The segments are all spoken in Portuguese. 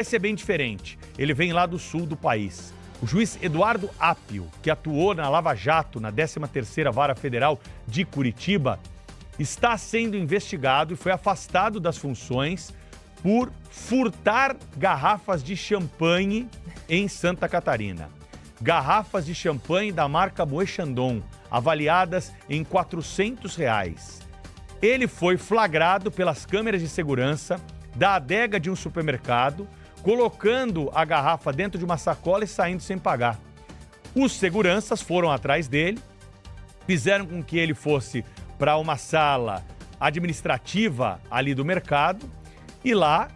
Esse é bem diferente. Ele vem lá do sul do país. O juiz Eduardo Apio, que atuou na Lava Jato, na 13ª Vara Federal de Curitiba, está sendo investigado e foi afastado das funções por furtar garrafas de champanhe em Santa Catarina. Garrafas de champanhe da marca Moët Chandon, avaliadas em R$400. Ele foi flagrado pelas câmeras de segurança da adega de um supermercado, colocando a garrafa dentro de uma sacola e saindo sem pagar. Os seguranças foram atrás dele, fizeram com que ele fosse para uma sala administrativa ali do mercado e lá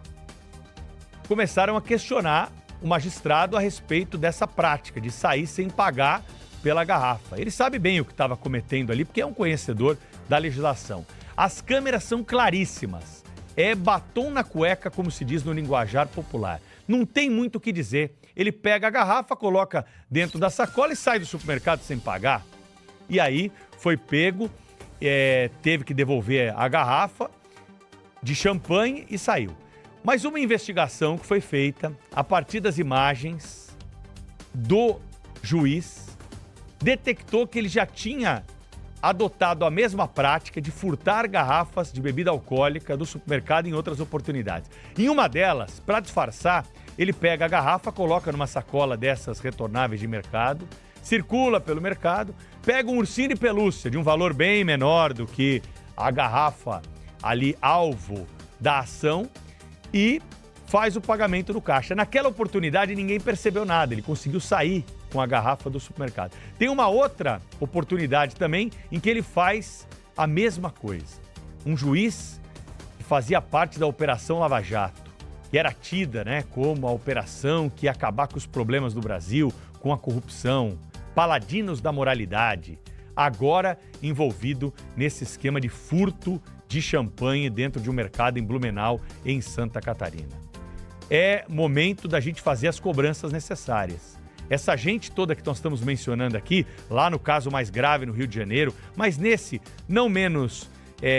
começaram a questionar o magistrado a respeito dessa prática de sair sem pagar pela garrafa. Ele sabe bem o que estava cometendo ali, porque é um conhecedor da legislação. As câmeras são claríssimas. É batom na cueca, como se diz no linguajar popular. Não tem muito o que dizer. Ele pega a garrafa, coloca dentro da sacola e sai do supermercado sem pagar. E aí foi pego, teve que devolver a garrafa de champanhe e saiu. Mas uma investigação que foi feita a partir das imagens do juiz detectou que ele já tinha adotado a mesma prática de furtar garrafas de bebida alcoólica do supermercado em outras oportunidades. Em uma delas, para disfarçar, ele pega a garrafa, coloca numa sacola dessas retornáveis de mercado, circula pelo mercado, pega um ursinho de pelúcia de um valor bem menor do que a garrafa ali alvo da ação e faz o pagamento no caixa. Naquela oportunidade ninguém percebeu nada, ele conseguiu sair com a garrafa do supermercado. Tem uma outra oportunidade também em que ele faz a mesma coisa. Um juiz que fazia parte da Operação Lava Jato, que era tida, como a operação que ia acabar com os problemas do Brasil, com a corrupção, paladinos da moralidade, agora envolvido nesse esquema de furto de champanhe dentro de um mercado em Blumenau, em Santa Catarina. É momento da gente fazer as cobranças necessárias. Essa gente toda que nós estamos mencionando aqui, lá no caso mais grave no Rio de Janeiro, mas nesse não menos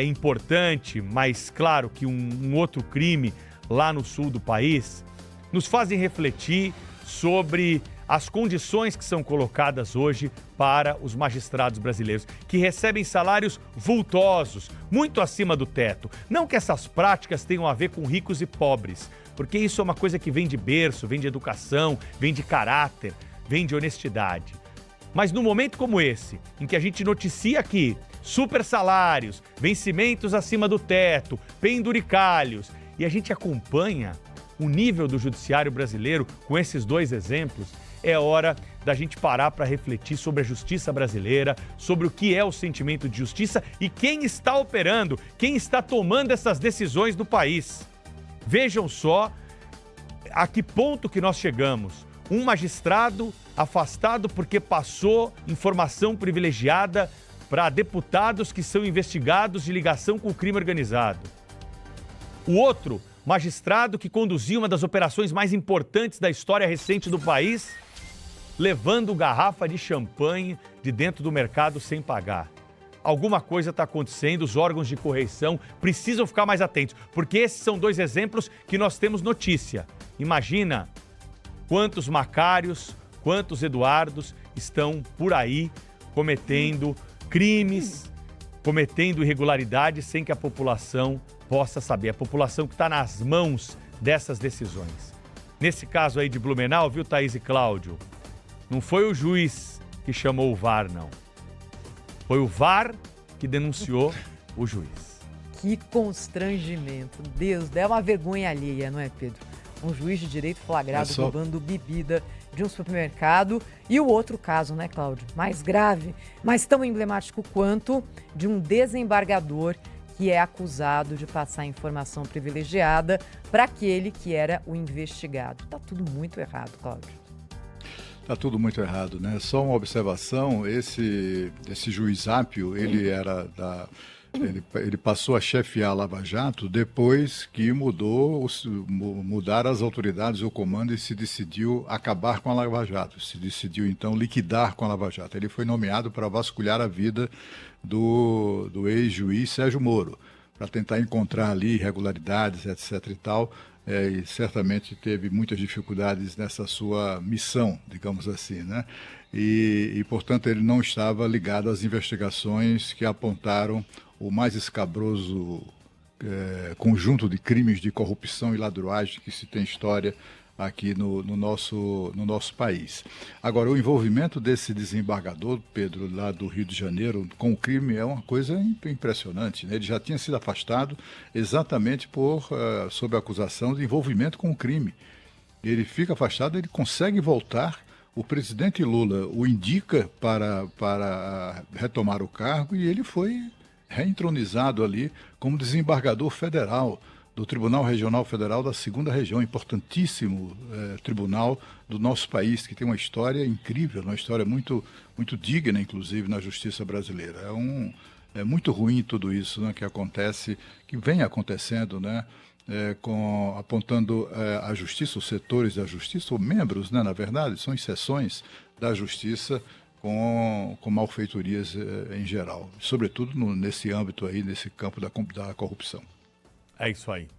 importante, mas claro que um outro crime lá no sul do país, nos fazem refletir sobre as condições que são colocadas hoje para os magistrados brasileiros, que recebem salários vultosos, muito acima do teto. Não que essas práticas tenham a ver com ricos e pobres, porque isso é uma coisa que vem de berço, vem de educação, vem de caráter, vem de honestidade. Mas num momento como esse, em que a gente noticia aqui super salários, vencimentos acima do teto, penduricalhos, e a gente acompanha o nível do judiciário brasileiro com esses dois exemplos, é hora da gente parar para refletir sobre a justiça brasileira, sobre o que é o sentimento de justiça e quem está operando, quem está tomando essas decisões do país. Vejam só a que ponto que nós chegamos. Um magistrado afastado porque passou informação privilegiada para deputados que são investigados de ligação com o crime organizado. O outro magistrado que conduziu uma das operações mais importantes da história recente do país, levando garrafa de champanhe de dentro do mercado sem pagar. Alguma coisa está acontecendo, os órgãos de correição precisam ficar mais atentos, porque esses são dois exemplos que nós temos notícia. Imagina quantos Macários, quantos Eduardos estão por aí cometendo crimes, cometendo irregularidades sem que a população possa saber. A população que está nas mãos dessas decisões. Nesse caso aí de Blumenau, viu, Thaís e Cláudio? Não foi o juiz que chamou o VAR, não. Foi o VAR que denunciou o juiz. Que constrangimento. Deus, é uma vergonha alheia, não é, Pedro? Um juiz de direito flagrado roubando bebida de um supermercado. E o outro caso, né, Cláudio? Mais grave, mas tão emblemático quanto, de um desembargador que é acusado de passar informação privilegiada para aquele que era o investigado. Tá tudo muito errado, Cláudio. Tá tudo muito errado, né? Só uma observação, esse juiz Apio, ele passou a chefiar a Lava Jato depois que mudaram as autoridades, o comando, e se decidiu acabar com a Lava Jato, se decidiu então liquidar com a Lava Jato. Ele foi nomeado para vasculhar a vida do ex-juiz Sérgio Moro, para tentar encontrar ali irregularidades, etc. e tal, e certamente teve muitas dificuldades nessa sua missão, digamos assim, né? E, portanto, ele não estava ligado às investigações que apontaram o mais escabroso conjunto de crimes de corrupção e ladruagem que se tem história aqui no nosso país. Agora, o envolvimento desse desembargador, Pedro, lá do Rio de Janeiro, com o crime é uma coisa impressionante, né? Ele já tinha sido afastado exatamente sob a acusação de envolvimento com o crime. Ele fica afastado, ele consegue voltar, o presidente Lula o indica para retomar o cargo e ele foi reentronizado ali como desembargador federal do Tribunal Regional Federal da 2ª Região, importantíssimo tribunal do nosso país, que tem uma história incrível, uma história muito, muito digna, inclusive, na justiça brasileira. É muito ruim tudo isso, né, que acontece, que vem acontecendo, né, apontando a justiça, os setores da justiça, ou membros, né, na verdade, são exceções da justiça com malfeitorias em geral, sobretudo nesse âmbito aí, nesse campo da corrupção. É isso aí.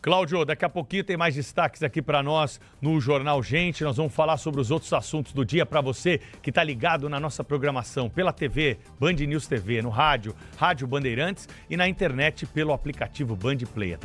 Cláudio, daqui a pouquinho tem mais destaques aqui para nós no Jornal Gente. Nós vamos falar sobre os outros assuntos do dia para você que está ligado na nossa programação pela TV, Band News TV, no rádio, Rádio Bandeirantes e na internet pelo aplicativo Band Play.